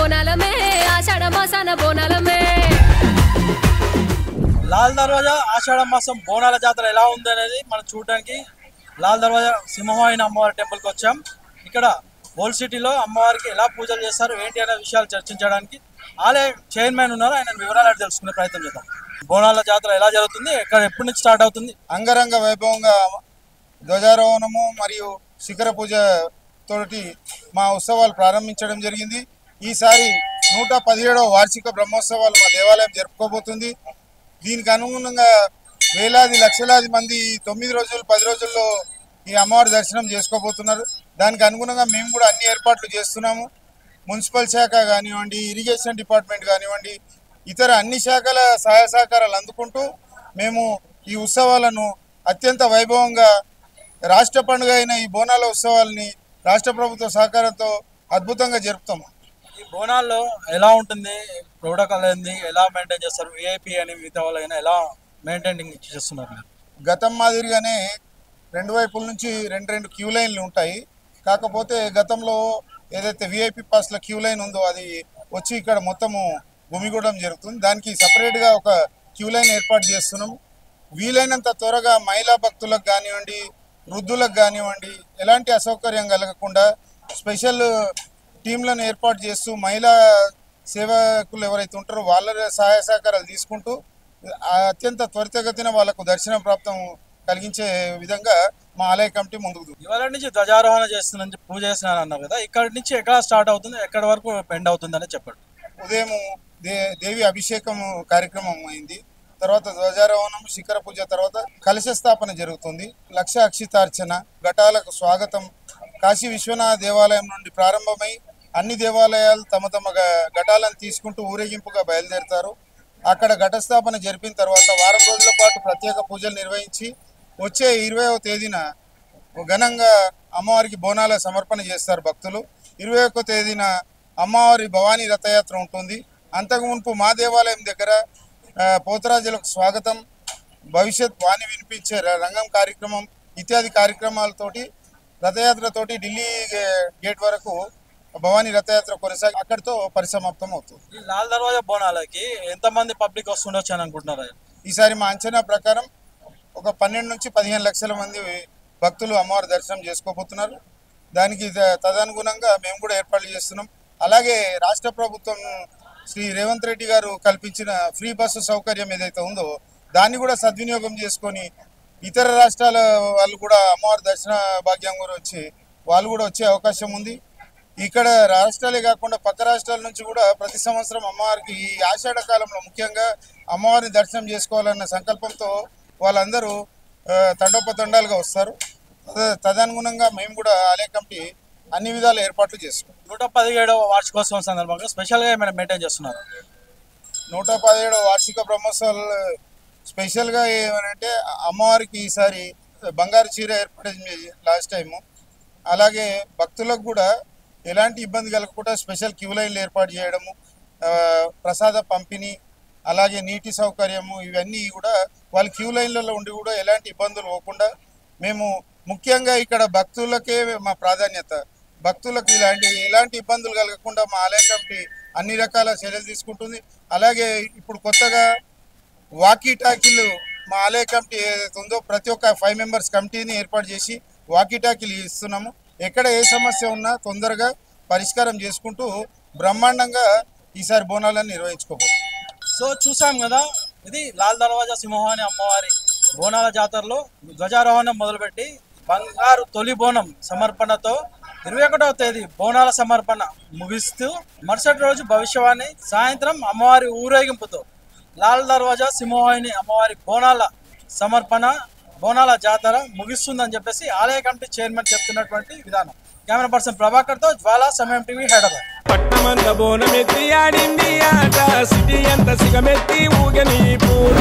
బోనాలమే ఆషాఢ మాసాన బోనాలమే లాల్ దర్వాజా ఆషాఢ మాసం బోనాల జాతర ఎలా ఉంది అనేది మనం చూడడానికి లాల్ దర్వాజా సింహవాహిని అమ్మవారి టెంపుల్కి వచ్చాం. ఇక్కడ ఓల్డ్ సిటీలో అమ్మవారికి ఎలా పూజలు చేస్తారు ఏంటి అనే విషయాలు చర్చించడానికి ఆలయ చైర్మన్ ఉన్నారు. ఆయన వివరాలు తెలుసుకునే ప్రయత్నం చేద్దాం. బోనాల జాతర ఎలా జరుగుతుంది, ఎక్కడ ఎప్పటి నుంచి స్టార్ట్ అవుతుంది? అంగరంగ వైభవంగా ధ్వజారోహణము మరియు శిఖర పూజ తోటి మా ఉత్సవాలు ప్రారంభించడం జరిగింది. ఈసారి 117వ వార్షిక బ్రహ్మోత్సవాలు మా దేవాలయం జరుపుకోబోతుంది. దీనికి అనుగుణంగా వేలాది లక్షలాది మంది 9 రోజులు 10 రోజుల్లో ఈ అమ్మవారి దర్శనం చేసుకోబోతున్నారు. దానికి అనుగుణంగా మేము కూడా అన్ని ఏర్పాట్లు చేస్తున్నాము. మున్సిపల్ శాఖ కానివ్వండి, ఇరిగేషన్ డిపార్ట్మెంట్ కానివ్వండి, ఇతర అన్ని శాఖల సహాయ సహకారాలు అందుకుంటూ మేము ఈ ఉత్సవాలను అత్యంత వైభవంగా రాష్ట్ర పండుగ అయిన ఈ బోనాల ఉత్సవాలని రాష్ట్ర ప్రభుత్వ సహకారంతో అద్భుతంగా జరుపుతాము. ఈ బోనాల్లో ఎలా ఉంటుంది, ప్రోటోకాల్ ఏంది, ఎలా మెయింటైన్ చేస్తారు? విఐపి అని మిగతా వాళ్ళైనా ఎలా మెయింటైనింగ్ చేస్తున్నారు? గతం మాదిరిగానే రెండు వైపుల నుంచి రెండు క్యూ లైన్లు ఉంటాయి. కాకపోతే గతంలో ఏదైతే విఐపి పాస్ల క్యూ లైన్ ఉందో అది వచ్చి ఇక్కడ మొత్తము గుమిగూడడం జరుగుతుంది. దానికి సపరేట్గా ఒక క్యూ లైన్ ఏర్పాటు చేస్తున్నాం. వీలైనంత త్వరగా మహిళా భక్తులకు కానివ్వండి, వృద్ధులకు కానివ్వండి ఎలాంటి అసౌకర్యం కలగకుండా స్పెషల్ టీంలను ఏర్పాటు చేస్తూ మహిళా సేవకులు ఎవరైతే ఉంటారో వాళ్ళ సహాయ సహకారాలు తీసుకుంటూ అత్యంత త్వరితగతిన వాళ్ళకు దర్శన ప్రాప్తం కలిగించే విధంగా మా ఆలయ కమిటీ ముందుకు. ఇవాళ నుంచి ధ్వజారోహణ చేస్తున్న పూజ చేస్తున్నాను అన్నారు కదా, ఇక్కడి నుంచి ఎక్కడ స్టార్ట్ అవుతుంది, ఎక్కడి వరకు ఎండ్ అవుతుందని చెప్పండి. ఉదయం దేవి అభిషేకం కార్యక్రమం అయింది. తర్వాత ధ్వజారోహణం, శిఖర పూజ, తర్వాత కలశ స్థాపన జరుగుతుంది. లక్ష అక్షితార్చన, ఘటాలకు స్వాగతం. కాశీ విశ్వనాథ దేవాలయం నుండి ప్రారంభమై అన్ని దేవాలయాలు తమ తమ ఘటాలను తీసుకుంటూ ఊరేగింపుగా బయలుదేరుతారు. అక్కడ ఘటస్థాపన జరిపిన తర్వాత వారం రోజుల పాటు ప్రత్యేక పూజలు నిర్వహించి వచ్చే 20వ తేదీన ఘనంగా అమ్మవారికి బోనాల సమర్పణ చేస్తారు భక్తులు. 21వ తేదీన అమ్మవారి భవానీ రథయాత్ర ఉంటుంది. అంతకు మునుపు మా దేవాలయం దగ్గర పోతరాజులకు స్వాగతం, భవిష్యత్ వాణి వినిపించే రంగం కార్యక్రమం ఇత్యాది కార్యక్రమాలతోటి రథయాత్రతోటి ఢిల్లీ గేట్ వరకు భవానీ రథయాత్ర కొనసాగి అక్కడితో పరిసమాప్తం అవుతుంది. ఈ లాల్ దర్వాజా బోనాలకి ఎంతమంది పబ్లిక్ వస్తుండొచ్చు అని అనుకుంటున్నారు? ఈసారి మా అంచనా ప్రకారం ఒక 12 నుంచి 15 లక్షల మంది భక్తులు అమ్మవారి దర్శనం చేసుకోబోతున్నారు. దానికి తదనుగుణంగా మేము కూడా ఏర్పాట్లు చేస్తున్నాం. అలాగే రాష్ట్ర ప్రభుత్వం శ్రీ రేవంత్ రెడ్డి గారు కల్పించిన ఫ్రీ బస్సు సౌకర్యం ఏదైతే ఉందో దాన్ని కూడా సద్వినియోగం చేసుకొని ఇతర రాష్ట్రాల వాళ్ళు కూడా అమ్మవారి దర్శన భాగ్యం గురించి వాళ్ళు కూడా వచ్చే అవకాశం ఉంది. ఇక్కడ రాష్ట్రాలే కాకుండా పక్క రాష్ట్రాల నుంచి కూడా ప్రతి సంవత్సరం అమ్మవారికి ఈ ఆషాఢ కాలంలో ముఖ్యంగా అమ్మవారిని దర్శనం చేసుకోవాలన్న సంకల్పంతో వాళ్ళందరూ తండోపతండాలుగా వస్తారు. తదనుగుణంగా మేము కూడా ఆలయ కమిటీ అన్ని విధాల ఏర్పాట్లు చేసుకుంటాం. 117వ వార్షికోత్సవం సందర్భంగా స్పెషల్గా ఏమైనా మెయింటైన్ చేస్తున్నారు? 117వ వార్షిక బ్రహ్మోత్సవాలు స్పెషల్గా ఏమనంటే అమ్మవారికి ఈసారి బంగారు చీర ఏర్పాటు లాస్ట్ టైము. అలాగే భక్తులకు కూడా ఎలాంటి ఇబ్బంది కలగకుండా స్పెషల్ క్యూ లైన్లు ఏర్పాటు చేయడము, ప్రసాద పంపిణీ, అలాగే నీటి సౌకర్యము, ఇవన్నీ కూడా వాళ్ళు క్యూ లైన్లలో ఉండి కూడా ఎలాంటి ఇబ్బందులు పోకుండా మేము ముఖ్యంగా ఇక్కడ భక్తులకే మా ప్రాధాన్యత. భక్తులకు ఎలాంటి ఇబ్బందులు కలగకుండా మా ఆలయ కమిటీ అన్ని రకాల చర్యలు తీసుకుంటుంది. అలాగే ఇప్పుడు కొత్తగా వాకీ టాకీలు మా ఆలయ కమిటీ ఏదైతే ఉందో ప్రతి ఒక్క 5 మెంబర్స్ కమిటీని ఏర్పాటు చేసి వాకీ టాకీలు ఇస్తున్నాము. ఎక్కడ ఏ సమస్య ఉన్నా తొందరగా పరిష్కారం చేసుకుంటూ బ్రహ్మాండంగా ఈసారి బోనాలను నిర్వహించుకోబోతుంది. సో చూసాం కదా, ఇది లాల్ దర్వాజా సింహవాహిని అమ్మవారి బోనాల జాతరలో ధ్వజారోహణం మొదలుపెట్టి బంగారు తొలి బోనం సమర్పణతో 21వ తేదీ బోనాల సమర్పణ ముగిస్తూ మరుసటి రోజు భవిష్యవాణి, సాయంత్రం అమ్మవారి ఊరేగింపుతో లాల్ దర్వాజా సింహవాహిని అమ్మవారి బోనాల సమర్పణ, బోనాల జాతర ముగిస్తుందని చెప్పేసి ఆలయ కమిటీ చైర్మన్ చెప్తున్నటువంటి విధానం. కెమెరా పర్సన్ ప్రభాకర్తో జ్వాలా, సమయం టీవీ, హైదరాబాద్. పట్టమంత బోనమెత్తి ఆడింది ఆట, సిటీ అంత సిగమెత్తి ఊగని పూట.